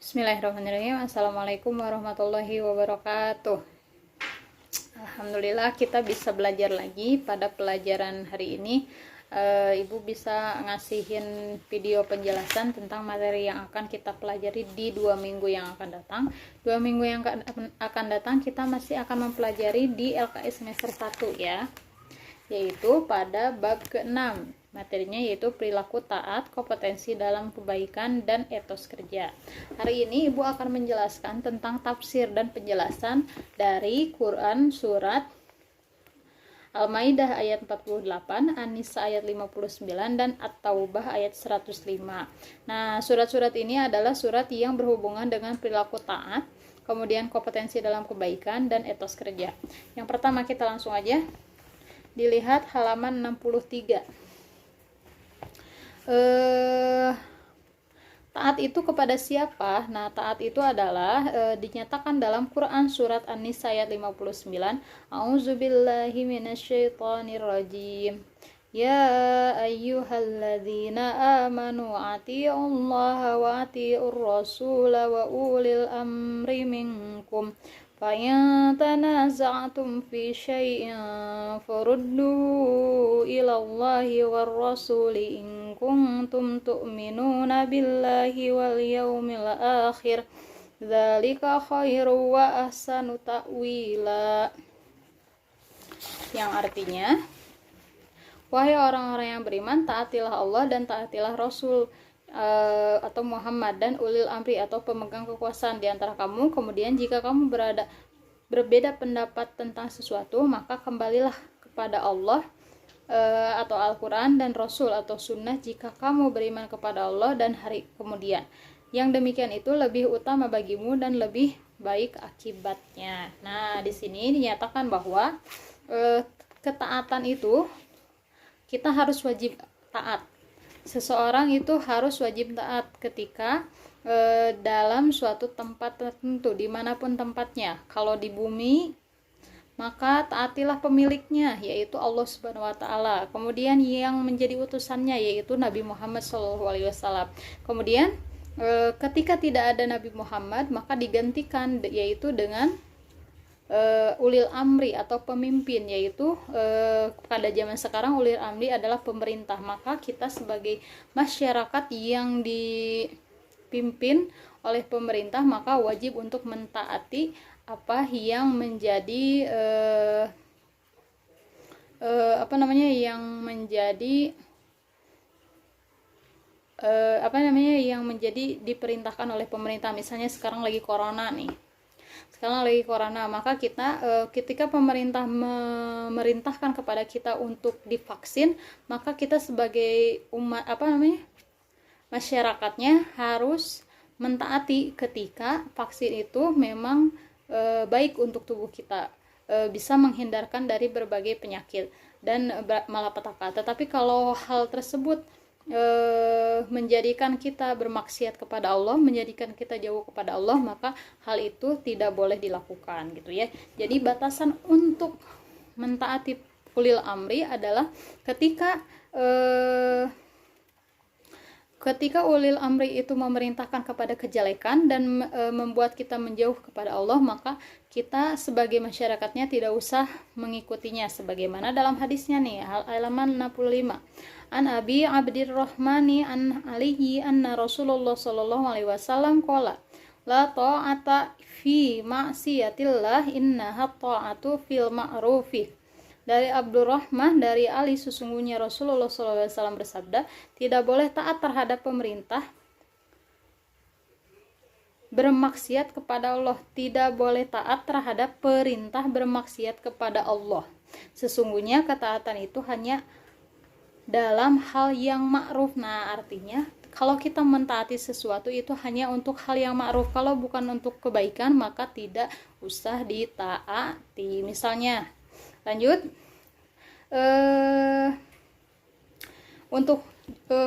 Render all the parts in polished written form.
Bismillahirrahmanirrahim. Assalamualaikum warahmatullahi wabarakatuh. Alhamdulillah kita bisa belajar lagi pada pelajaran hari ini. Ibu bisa ngasihin video penjelasan tentang materi yang akan kita pelajari di 2 minggu yang akan datang. 2 minggu yang akan datang kita masih akan mempelajari di LKS semester 1 ya, yaitu pada bab ke-6. Materinya yaitu perilaku taat, kompetensi dalam kebaikan, dan etos kerja. Hari ini Ibu akan menjelaskan tentang tafsir dan penjelasan dari Quran surat Al-Maidah ayat 48, An-Nisa ayat 59, dan At-Taubah ayat 105. Nah, surat-surat ini adalah surat yang berhubungan dengan perilaku taat, kemudian kompetensi dalam kebaikan, dan etos kerja. Yang pertama kita langsung aja dilihat halaman 63. Taat itu kepada siapa? Nah, taat itu adalah dinyatakan dalam Quran surat An-Nisa ayat 59. A'udzubillahi minasyaitonirrajim. Ya ayyuhalladzina amanu atii'ullaha wa atii'ur rasula wa ulil amri minkum. فَإِن تَنَازَعْتُمْ فِي شَيْءٍ فَرُدُّوهُ إِلَى اللَّهِ وَالرَّسُولِ إِن كُنتُمْ تُؤْمِنُونَ بِاللَّهِ وَالْيَوْمِ الْآخِرِ ذَلِكَ خَيْرٌ وَأَحْسَنُ تَأْوِيلًا. Yang artinya, wahai orang-orang yang beriman, taatilah Allah dan taatilah Rasul atau Muhammad dan ulil amri atau pemegang kekuasaan di antara kamu. Kemudian jika kamu berbeda pendapat tentang sesuatu, maka kembalilah kepada Allah atau Al-Quran dan Rasul atau Sunnah jika kamu beriman kepada Allah dan hari kemudian. Yang demikian itu lebih utama bagimu dan lebih baik akibatnya. Nah, di sini dinyatakan bahwa ketaatan itu kita harus wajib taat. Seseorang itu harus wajib taat ketika dalam suatu tempat tertentu, dimanapun tempatnya. Kalau di bumi, maka taatilah pemiliknya, yaitu Allah Subhanahu wa Ta'ala. Kemudian yang menjadi utusannya, yaitu Nabi Muhammad SAW. Kemudian ketika tidak ada Nabi Muhammad, maka digantikan yaitu dengan ulil amri atau pemimpin, yaitu pada zaman sekarang ulil amri adalah pemerintah. Maka kita sebagai masyarakat yang dipimpin oleh pemerintah maka wajib untuk mentaati apa yang menjadi yang menjadi diperintahkan oleh pemerintah. Misalnya sekarang lagi corona nih. Maka kita ketika pemerintah memerintahkan kepada kita untuk divaksin, maka kita sebagai umat masyarakatnya harus mentaati ketika vaksin itu memang baik untuk tubuh kita, bisa menghindarkan dari berbagai penyakit dan malapetaka. Tetapi kalau hal tersebut menjadikan kita bermaksiat kepada Allah, menjadikan kita jauh kepada Allah, maka hal itu tidak boleh dilakukan gitu ya. Jadi batasan untuk mentaati ulil amri adalah ketika ulil amri itu memerintahkan kepada kejelekan dan membuat kita menjauh kepada Allah, maka kita sebagai masyarakatnya tidak usah mengikutinya, sebagaimana dalam hadisnya nih, halaman 65. An Abi Abdirrahmani an alihi anna Rasulullah sallallahu alaihi wasallam qala la ta'ata fi ma'siyatillah innaha ta'atu fil ma'rufi. Dari Abdurrahman dari Ali, sesungguhnya Rasulullah sallallahu alaihi wasallam bersabda, tidak boleh taat terhadap pemerintah bermaksiat kepada Allah. Tidak boleh taat terhadap perintah bermaksiat kepada Allah. Sesungguhnya ketaatan itu hanya dalam hal yang ma'ruf. Nah, artinya kalau kita mentaati sesuatu itu hanya untuk hal yang ma'ruf. Kalau bukan untuk kebaikan maka tidak usah ditaati. Misalnya, lanjut untuk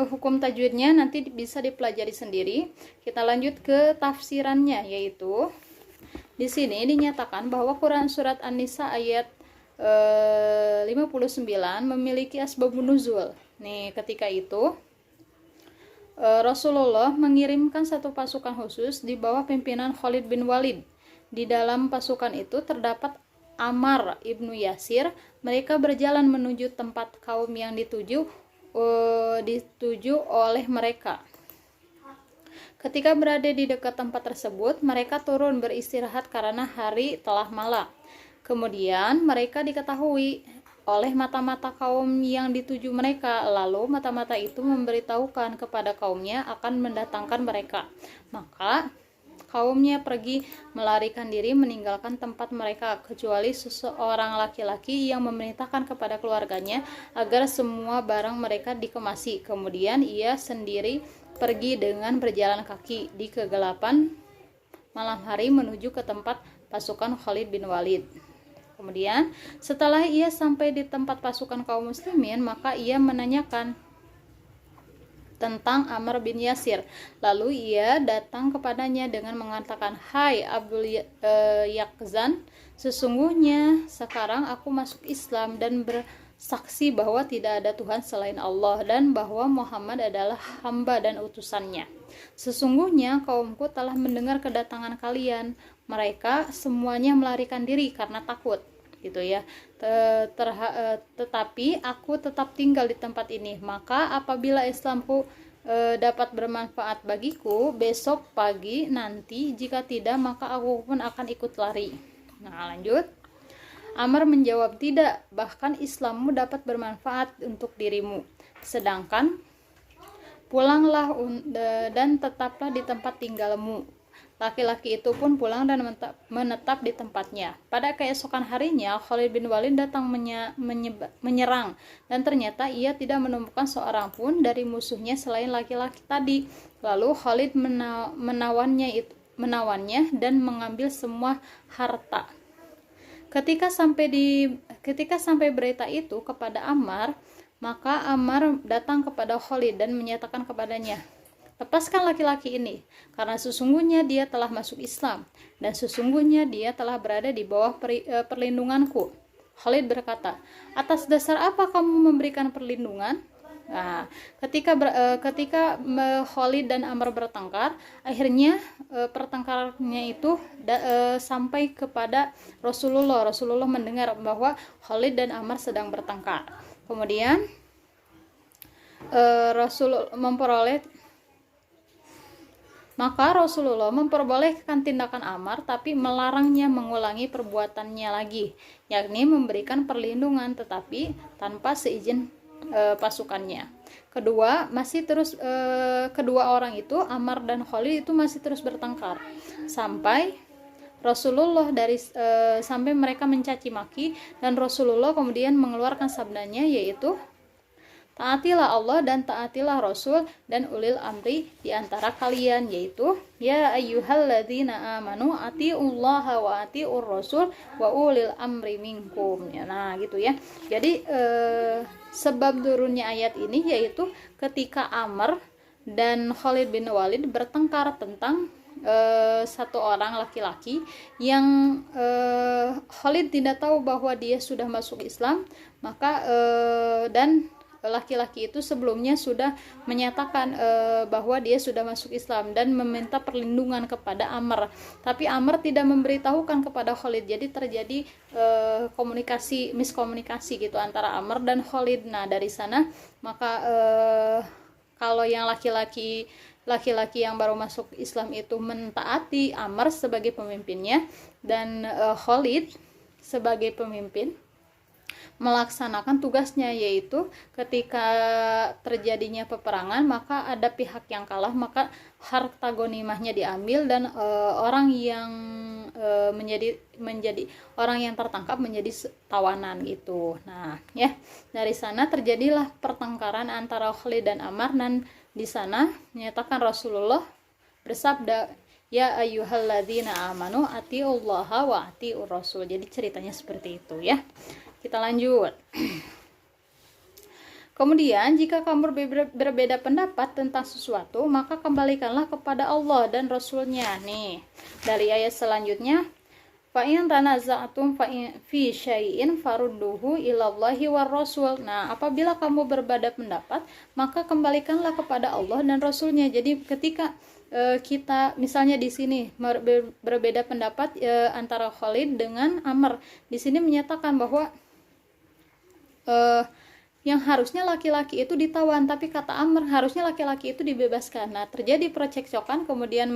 hukum tajwidnya nanti bisa dipelajari sendiri. Kita lanjut ke tafsirannya, yaitu di sini dinyatakan bahwa Quran surat An-Nisa ayat 59 memiliki asbabun nuzul. Nih, ketika itu Rasulullah mengirimkan satu pasukan khusus di bawah pimpinan Khalid bin Walid. Di dalam pasukan itu terdapat Ammar ibnu Yasir. Mereka berjalan menuju tempat kaum yang dituju oleh mereka. Ketika berada di dekat tempat tersebut, mereka turun beristirahat karena hari telah malam. Kemudian mereka diketahui oleh mata-mata kaum yang dituju mereka. Lalu mata-mata itu memberitahukan kepada kaumnya akan mendatangkan mereka. Maka kaumnya pergi melarikan diri meninggalkan tempat mereka, kecuali seseorang laki-laki yang memerintahkan kepada keluarganya agar semua barang mereka dikemasi. Kemudian ia sendiri pergi dengan berjalan kaki di kegelapan malam hari menuju ke tempat pasukan Khalid bin Walid. Kemudian setelah ia sampai di tempat pasukan kaum muslimin, maka ia menanyakan tentang Ammar bin Yasir. Lalu ia datang kepadanya dengan mengatakan, "Hai Abdul Yakzan, sesungguhnya sekarang aku masuk Islam dan bersaksi bahwa tidak ada Tuhan selain Allah dan bahwa Muhammad adalah hamba dan utusannya. Sesungguhnya kaumku telah mendengar kedatangan kalian. Mereka semuanya melarikan diri karena takut." Gitu ya. Tetapi aku tetap tinggal di tempat ini. Maka apabila Islamku dapat bermanfaat bagiku besok pagi nanti, jika tidak maka aku pun akan ikut lari. Nah, lanjut. Ammar menjawab, "Tidak, bahkan Islammu dapat bermanfaat untuk dirimu. Sedangkan pulanglah dan tetaplah di tempat tinggalmu." Laki-laki itu pun pulang dan menetap di tempatnya. Pada keesokan harinya, Khalid bin Walid datang menyerang, dan ternyata ia tidak menemukan seorang pun dari musuhnya selain laki-laki tadi. Lalu Khalid menawannya dan mengambil semua harta. Ketika sampai berita itu kepada Ammar, maka Ammar datang kepada Khalid dan menyatakan kepadanya, "Lepaskan laki-laki ini, karena sesungguhnya dia telah masuk Islam, dan sesungguhnya dia telah berada di bawah perlindunganku." Khalid berkata, "Atas dasar apa kamu memberikan perlindungan?" Nah, ketika Khalid dan Ammar bertengkar, akhirnya pertengkarannya itu sampai kepada Rasulullah. Rasulullah mendengar bahwa Khalid dan Ammar sedang bertengkar. Kemudian Rasulullah memperbolehkan tindakan Ammar, tapi melarangnya mengulangi perbuatannya lagi, yakni memberikan perlindungan tetapi tanpa seizin pasukannya. Kedua orang itu, Ammar dan Khalid itu masih terus bertengkar sampai sampai mereka mencaci maki, dan Rasulullah kemudian mengeluarkan sabdanya, yaitu, "Taatilah Allah dan taatilah Rasul dan ulil amri di antara kalian," yaitu, "Ya ayyuhalladzina amanu atiullaha wa atiur rasul wa ulil amri minkum." Ya, nah gitu ya. Jadi sebab turunnya ayat ini yaitu ketika Ammar dan Khalid bin Walid bertengkar tentang satu orang laki-laki yang Khalid tidak tahu bahwa dia sudah masuk Islam, maka dan laki-laki itu sebelumnya sudah menyatakan bahwa dia sudah masuk Islam dan meminta perlindungan kepada Ammar, tapi Ammar tidak memberitahukan kepada Khalid. Jadi terjadi miskomunikasi gitu antara Ammar dan Khalid. Nah, dari sana maka kalau yang laki-laki yang baru masuk Islam itu mentaati Ammar sebagai pemimpinnya, dan Khalid sebagai pemimpin melaksanakan tugasnya, yaitu ketika terjadinya peperangan maka ada pihak yang kalah, maka harta ghanimahnya diambil dan orang yang menjadi orang yang tertangkap menjadi tawanan gitu. Nah, ya, dari sana terjadilah pertengkaran antara Khalid dan Ammar, dan di sana menyatakan Rasulullah bersabda, "Ya ayyuhalladzina amanu atiullaha wa atiur rasul." Jadi ceritanya seperti itu ya. Kita lanjut. Kemudian jika kamu berbeda pendapat tentang sesuatu, maka kembalikanlah kepada Allah dan Rasulnya. Nih, dari ayat selanjutnya, fa in tanaza'tum fi syai'in farudduhu ilallahi war rasul. Nah, apabila kamu berbeda pendapat, maka kembalikanlah kepada Allah dan Rasulnya. Jadi ketika kita misalnya di sini berbeda pendapat antara Khalid dengan Amr, di sini menyatakan bahwa yang harusnya laki-laki itu ditawan, tapi kata Amr harusnya laki-laki itu dibebaskan. Nah, terjadi percekcokan, kemudian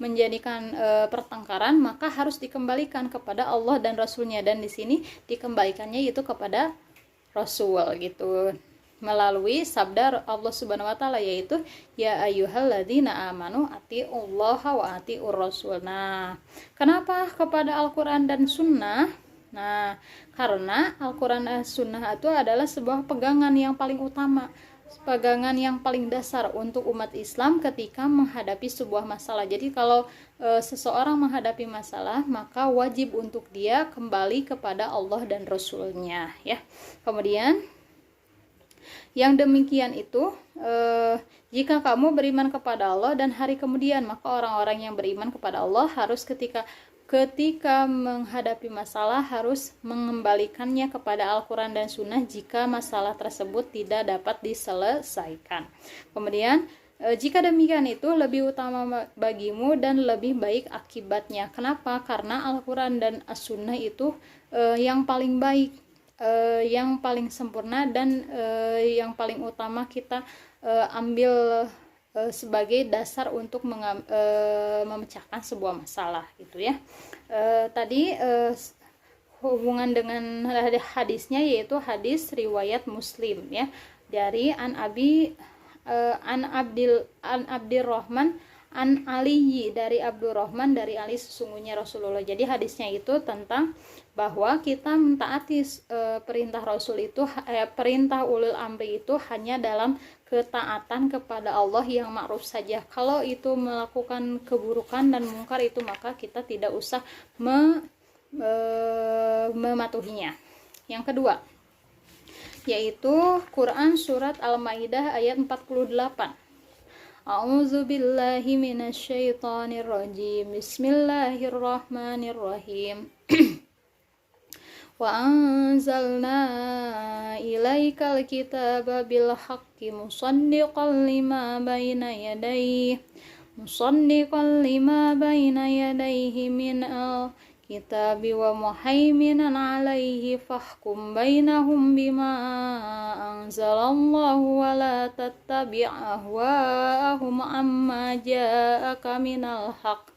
menjadikan pertengkaran, maka harus dikembalikan kepada Allah dan Rasulnya. Dan di sini dikembalikannya itu kepada Rasul gitu, melalui sabda Allah Subhanahu wa taala, yaitu ya ayyuhalladzina amanu atiullaha wa atiur rasul. Nah, kenapa kepada Al-Qur'an dan Sunnah? Nah, karena Al-Quran dan Sunnah itu adalah sebuah pegangan yang paling utama, pegangan yang paling dasar untuk umat Islam ketika menghadapi sebuah masalah. Jadi kalau seseorang menghadapi masalah, maka wajib untuk dia kembali kepada Allah dan Rasulnya, ya. Kemudian yang demikian itu jika kamu beriman kepada Allah dan hari kemudian, maka orang-orang yang beriman kepada Allah harus ketika menghadapi masalah harus mengembalikannya kepada Al-Quran dan Sunnah jika masalah tersebut tidak dapat diselesaikan. Kemudian jika demikian itu lebih utama bagimu dan lebih baik akibatnya. Kenapa? Karena Al-Quran dan As-Sunnah itu yang paling baik, yang paling sempurna, dan yang paling utama kita ambil sebagai dasar untuk memecahkan sebuah masalah gitu ya. Tadi hubungan dengan hadisnya yaitu hadis riwayat Muslim ya, dari an Abdirrahman an Ali, dari Abdurrahman dari Ali sesungguhnya Rasulullah. Jadi hadisnya itu tentang bahwa kita mentaati perintah Rasul itu, perintah ulil amri itu hanya dalam ketaatan kepada Allah yang ma'ruf saja. Kalau itu melakukan keburukan dan mungkar itu, maka kita tidak usah mematuhinya. Yang kedua yaitu Quran surat Al-Maidah ayat 48. A'udzu billahi minasyaitonir rajim. Bismillahirrahmanirrahim. Wa anzalna ilaikal kitaba bil haqqi musaddiqan lima baina yadayhi min al-kitabi wa muhaiminan alaihi fahkum bainahum bima anzalallahu wa la tattabi' ahwa'ahum amma ja'aka minal haqq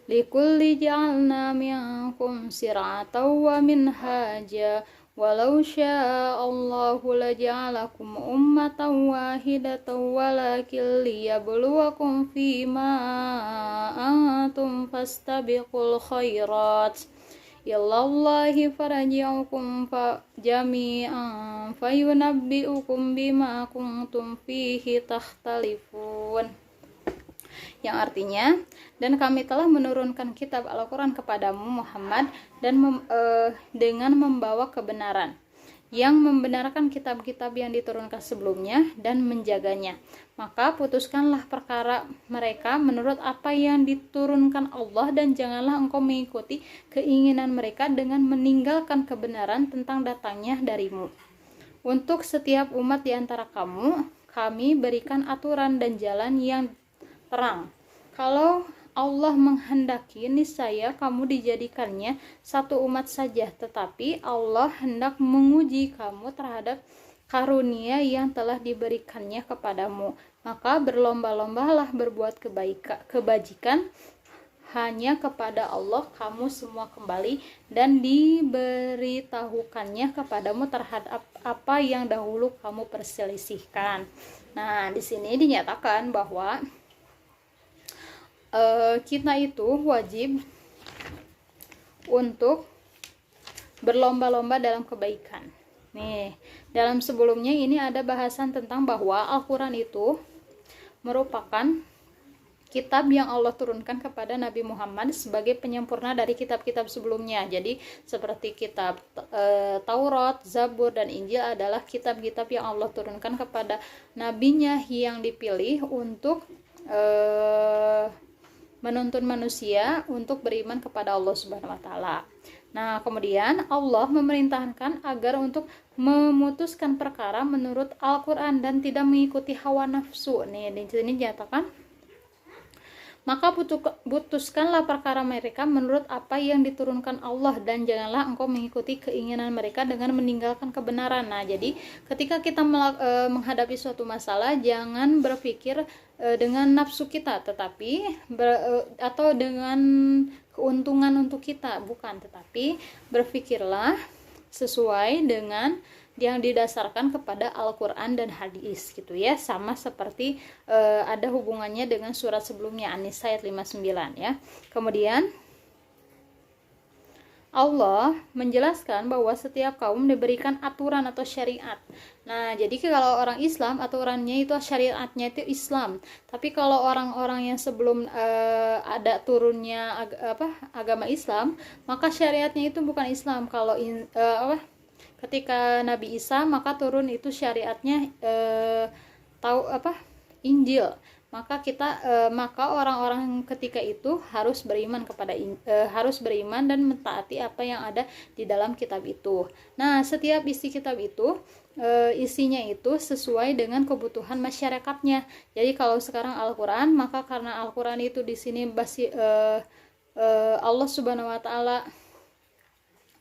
likulli ja'alna minkum sir'atan wa minhaja walau sya'allahu laja'alakum ummatan wahidatan walakin liyabluwakum fima antum fastabiqul khairat ilallahi faraji'ukum jami'an fayunabbi'ukum bima kuntum fihi takhtalifun. Yang artinya, dan kami telah menurunkan kitab Al-Quran kepadamu Muhammad dan dengan membawa kebenaran, yang membenarkan kitab-kitab yang diturunkan sebelumnya dan menjaganya. Maka putuskanlah perkara mereka menurut apa yang diturunkan Allah, dan janganlah engkau mengikuti keinginan mereka dengan meninggalkan kebenaran tentang datangnya darimu. Untuk setiap umat di antara kamu, kami berikan aturan dan jalan yang terang. Kalau Allah menghendaki, niscaya kamu dijadikannya satu umat saja, tetapi Allah hendak menguji kamu terhadap karunia yang telah diberikannya kepadamu. Maka berlomba-lombalah berbuat kebajikan, hanya kepada Allah kamu semua kembali, dan diberitahukannya kepadamu terhadap apa yang dahulu kamu perselisihkan. Nah, di sini dinyatakan bahwa kita itu wajib untuk berlomba-lomba dalam kebaikan. Nih, dalam sebelumnya ini ada bahasan tentang bahwa Al-Quran itu merupakan kitab yang Allah turunkan kepada Nabi Muhammad sebagai penyempurna dari kitab-kitab sebelumnya. Jadi seperti kitab Taurat, Zabur, dan Injil adalah kitab-kitab yang Allah turunkan kepada nabinya yang dipilih untuk menuntun manusia untuk beriman kepada Allah Subhanahu wa taala. Nah, kemudian Allah memerintahkan agar untuk memutuskan perkara menurut Al-Qur'an dan tidak mengikuti hawa nafsu. Nih, di sini dinyatakan, maka putuskanlah perkara mereka menurut apa yang diturunkan Allah, dan janganlah engkau mengikuti keinginan mereka dengan meninggalkan kebenaran. Nah, jadi ketika kita menghadapi suatu masalah, jangan berpikir dengan nafsu kita, tetapi atau dengan keuntungan untuk kita, bukan, tetapi berpikirlah sesuai dengan yang didasarkan kepada Al-Quran dan hadis gitu ya, sama seperti ada hubungannya dengan surat sebelumnya An-Nisa ayat 59 ya. Kemudian Allah menjelaskan bahwa setiap kaum diberikan aturan atau syariat. Nah, jadi kalau orang Islam aturannya itu syariatnya itu Islam. Tapi kalau orang-orang yang sebelum ada turunnya agama Islam, maka syariatnya itu bukan Islam. Kalau ketika Nabi Isa maka turun itu syariatnya Injil. Maka orang-orang ketika itu harus beriman dan mentaati apa yang ada di dalam kitab itu. Nah, setiap isi kitab itu isinya itu sesuai dengan kebutuhan masyarakatnya. Jadi kalau sekarang Al-Qur'an, maka karena Al-Qur'an itu di sini Allah Subhanahu wa taala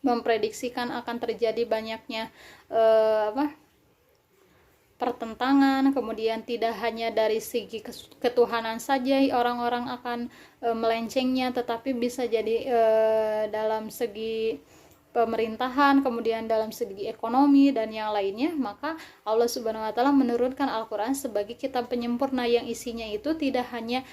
memprediksikan akan terjadi banyaknya pertentangan, kemudian tidak hanya dari segi ketuhanan saja orang-orang akan melencengnya, tetapi bisa jadi dalam segi pemerintahan, kemudian dalam segi ekonomi dan yang lainnya. Maka Allah Subhanahu wa taala menurunkan Al-Qur'an sebagai kitab penyempurna yang isinya itu tidak hanya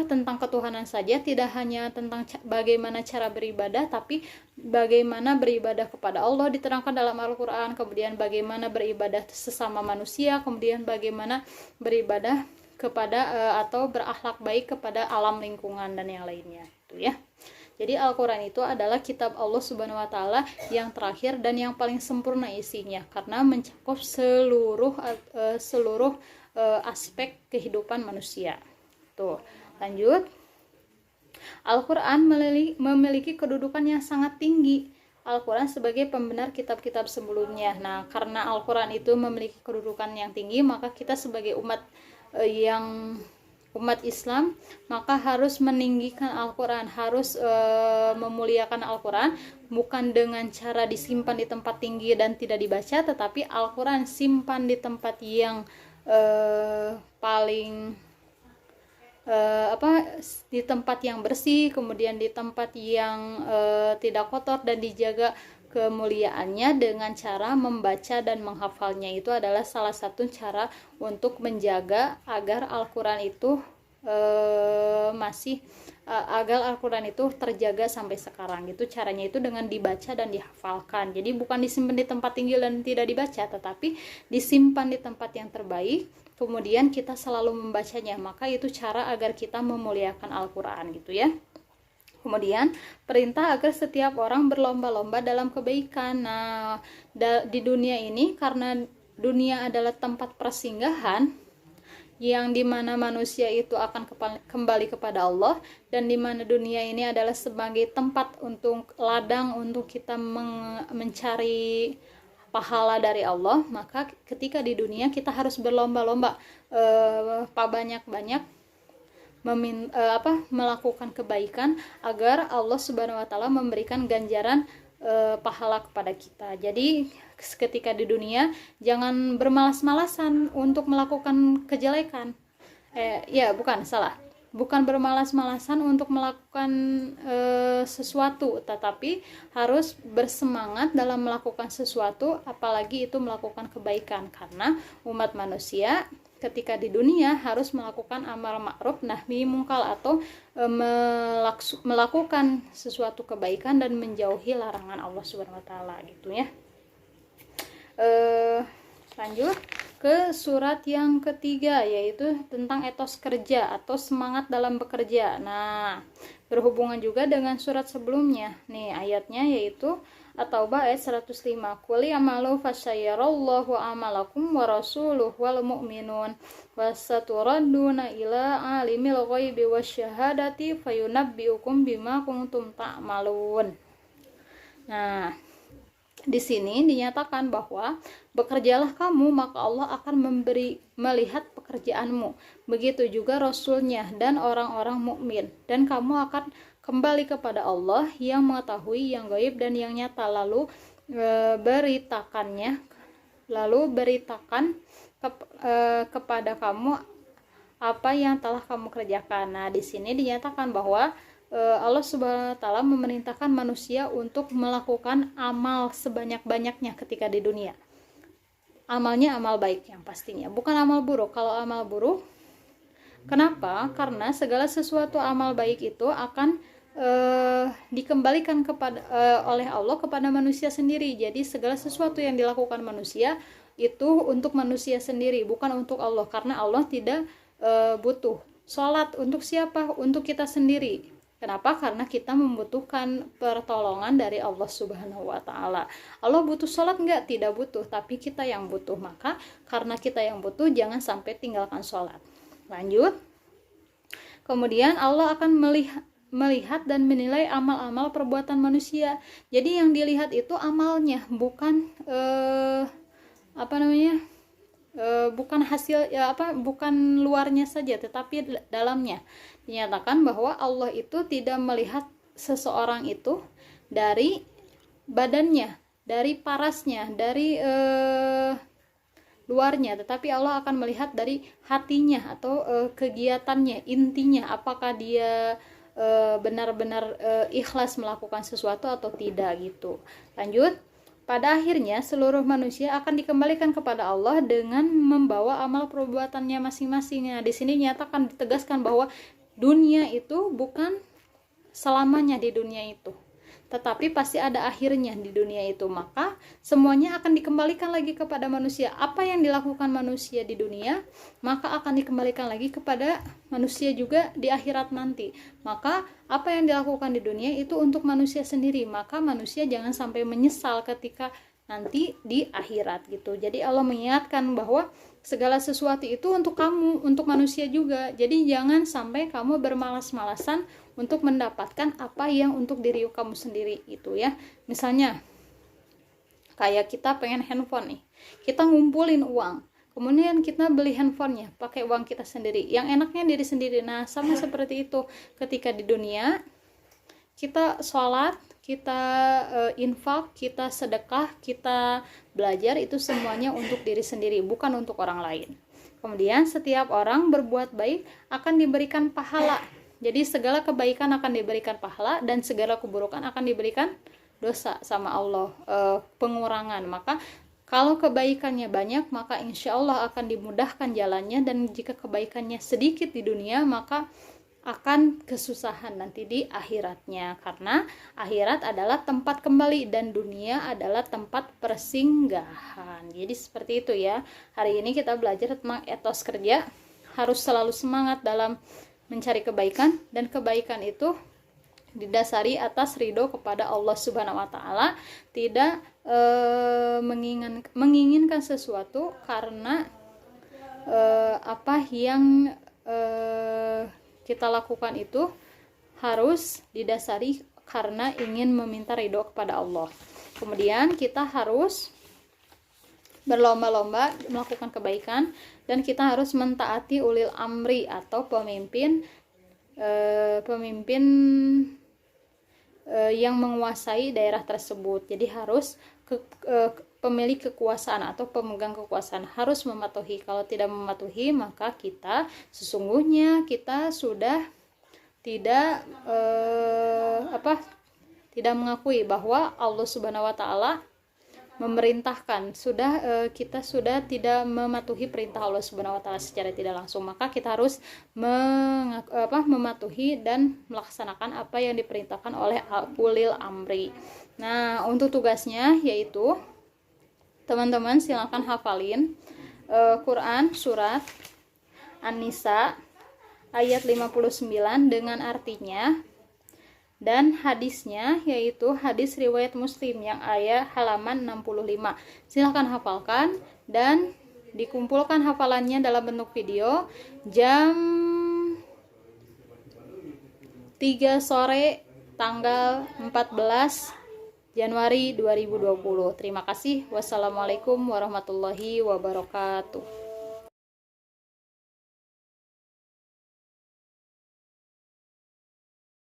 tentang ketuhanan saja, tidak hanya tentang bagaimana cara beribadah, tapi bagaimana beribadah kepada Allah diterangkan dalam Al-Qur'an, kemudian bagaimana beribadah sesama manusia, kemudian bagaimana beribadah kepada atau berakhlak baik kepada alam lingkungan dan yang lainnya itu ya. Jadi Al-Qur'an itu adalah kitab Allah Subhanahu wa taala yang terakhir dan yang paling sempurna isinya, karena mencakup seluruh aspek kehidupan manusia. Tuh, lanjut. Al-Qur'an memiliki kedudukan yang sangat tinggi. Al-Qur'an sebagai pembenar kitab-kitab sebelumnya. Nah, karena Al-Qur'an itu memiliki kedudukan yang tinggi, maka kita sebagai umat Islam maka harus meninggikan Al-Qur'an, harus memuliakan Al-Qur'an, bukan dengan cara disimpan di tempat tinggi dan tidak dibaca, tetapi Al-Qur'an simpan di tempat yang paling di tempat yang bersih, kemudian di tempat yang tidak kotor, dan dijaga kemuliaannya dengan cara membaca dan menghafalnya. Itu adalah salah satu cara untuk menjaga agar Al-Qur'an itu agar Al-Qur'an itu terjaga sampai sekarang. Itu caranya itu dengan dibaca dan dihafalkan. Jadi bukan disimpan di tempat tinggi dan tidak dibaca, tetapi disimpan di tempat yang terbaik, kemudian kita selalu membacanya. Maka itu cara agar kita memuliakan Al-Qur'an gitu ya. Kemudian perintah agar setiap orang berlomba-lomba dalam kebaikan. Nah, di dunia ini, karena dunia adalah tempat persinggahan yang dimana manusia itu akan kembali kepada Allah, dan dimana dunia ini adalah sebagai tempat untuk ladang untuk kita mencari pahala dari Allah, maka ketika di dunia kita harus berlomba-lomba banyak-banyak melakukan kebaikan agar Allah Subhanahu wa taala memberikan ganjaran pahala kepada kita. Jadi ketika di dunia jangan bermalas-malasan untuk melakukan kejelekan. Bukan bermalas-malasan untuk melakukan sesuatu, tetapi harus bersemangat dalam melakukan sesuatu, apalagi itu melakukan kebaikan, karena umat manusia ketika di dunia harus melakukan amal ma'ruf nahi mungkar, atau melakukan sesuatu kebaikan dan menjauhi larangan Allah Subhanahu wa taala gitu ya. Lanjut ke surat yang ketiga, yaitu tentang etos kerja atau semangat dalam bekerja. Nah, berhubungan juga dengan surat sebelumnya. Nih ayatnya, yaitu At-Taubah ayat 105. Qul i'malu fasayyarallahu amalakum wa rasuluhu wal mu'minun wasaturadduna ila alimil ghaibi wasyahadati fayunabbiukum bima kuntum ta'malun. Nah, di sini dinyatakan bahwa bekerjalah kamu maka Allah akan melihat pekerjaanmu, begitu juga Rasulnya dan orang-orang mukmin, dan kamu akan kembali kepada Allah yang mengetahui yang gaib dan yang nyata, lalu beritakan kepada kamu apa yang telah kamu kerjakan. Nah, di sini dinyatakan bahwa Allah Subhanahu wa taala memerintahkan manusia untuk melakukan amal sebanyak-banyaknya ketika di dunia. Amalnya amal baik yang pastinya, bukan amal buruk. Kalau amal buruk, kenapa? Karena segala sesuatu amal baik itu akan dikembalikan oleh Allah kepada manusia sendiri. Jadi segala sesuatu yang dilakukan manusia itu untuk manusia sendiri, bukan untuk Allah, karena Allah tidak butuh. Sholat untuk siapa? Untuk kita sendiri. Kenapa? Karena kita membutuhkan pertolongan dari Allah Subhanahu wa taala. Allah butuh sholat enggak? Tidak butuh, tapi kita yang butuh. Maka karena kita yang butuh, jangan sampai tinggalkan sholat. Lanjut. Kemudian Allah akan melihat dan menilai amal-amal perbuatan manusia. Jadi yang dilihat itu amalnya, bukan bukan hasil bukan luarnya saja, tetapi dalamnya. Dinyatakan bahwa Allah itu tidak melihat seseorang itu dari badannya, dari parasnya, dari luarnya, tetapi Allah akan melihat dari hatinya atau kegiatannya, intinya, apakah dia benar-benar ikhlas melakukan sesuatu atau tidak gitu. Lanjut. Pada akhirnya seluruh manusia akan dikembalikan kepada Allah dengan membawa amal perbuatannya masing-masing. Nah, di sini nyatakan, ditegaskan bahwa dunia itu bukan selamanya di dunia itu, tetapi pasti ada akhirnya di dunia itu. Maka semuanya akan dikembalikan lagi kepada manusia. Apa yang dilakukan manusia di dunia, maka akan dikembalikan lagi kepada manusia juga di akhirat nanti. Maka apa yang dilakukan di dunia itu untuk manusia sendiri, maka manusia jangan sampai menyesal ketika nanti di akhirat gitu. Jadi Allah mengingatkan bahwa segala sesuatu itu untuk kamu, untuk manusia juga. Jadi jangan sampai kamu bermalas-malasan untuk mendapatkan apa yang untuk diri kamu sendiri itu ya. Misalnya kayak kita pengen handphone nih, kita ngumpulin uang, kemudian kita beli handphonenya pakai uang kita sendiri, yang enaknya diri sendiri. Nah, sama seperti itu ketika di dunia kita sholat, kita infak, kita sedekah, kita belajar, itu semuanya untuk diri sendiri, bukan untuk orang lain. Kemudian setiap orang berbuat baik akan diberikan pahala. Jadi segala kebaikan akan diberikan pahala dan segala keburukan akan diberikan dosa sama Allah, pengurangan. Maka kalau kebaikannya banyak, maka insya Allah akan dimudahkan jalannya, dan jika kebaikannya sedikit di dunia, maka akan kesusahan nanti di akhiratnya, karena akhirat adalah tempat kembali dan dunia adalah tempat persinggahan. Jadi seperti itu ya. Hari ini kita belajar tentang etos kerja, harus selalu semangat dalam mencari kebaikan, dan kebaikan itu didasari atas ridho kepada Allah Subhanahu wa taala, tidak menginginkan sesuatu karena apa yang kita lakukan itu harus didasari karena ingin meminta ridho kepada Allah. Kemudian kita harus berlomba-lomba melakukan kebaikan, dan kita harus mentaati ulil amri atau pemimpin yang menguasai daerah tersebut. Jadi harus pemilik kekuasaan atau pemegang kekuasaan harus mematuhi. Kalau tidak mematuhi, maka kita sesungguhnya kita sudah tidak tidak mengakui bahwa Allah Subhanahu wa taala memerintahkan, kita sudah tidak mematuhi perintah Allah Subhanahu wa taala secara tidak langsung. Maka kita harus mematuhi dan melaksanakan apa yang diperintahkan oleh ulil amri. Nah, untuk tugasnya yaitu teman-teman silakan hafalin Quran surat An-Nisa ayat 59 dengan artinya. dan hadisnya yaitu hadis riwayat Muslim yang halaman 65. Silahkan hafalkan dan dikumpulkan hafalannya dalam bentuk video jam 3 sore tanggal 14 Januari 2020. Terima kasih. Wassalamualaikum warahmatullahi wabarakatuh.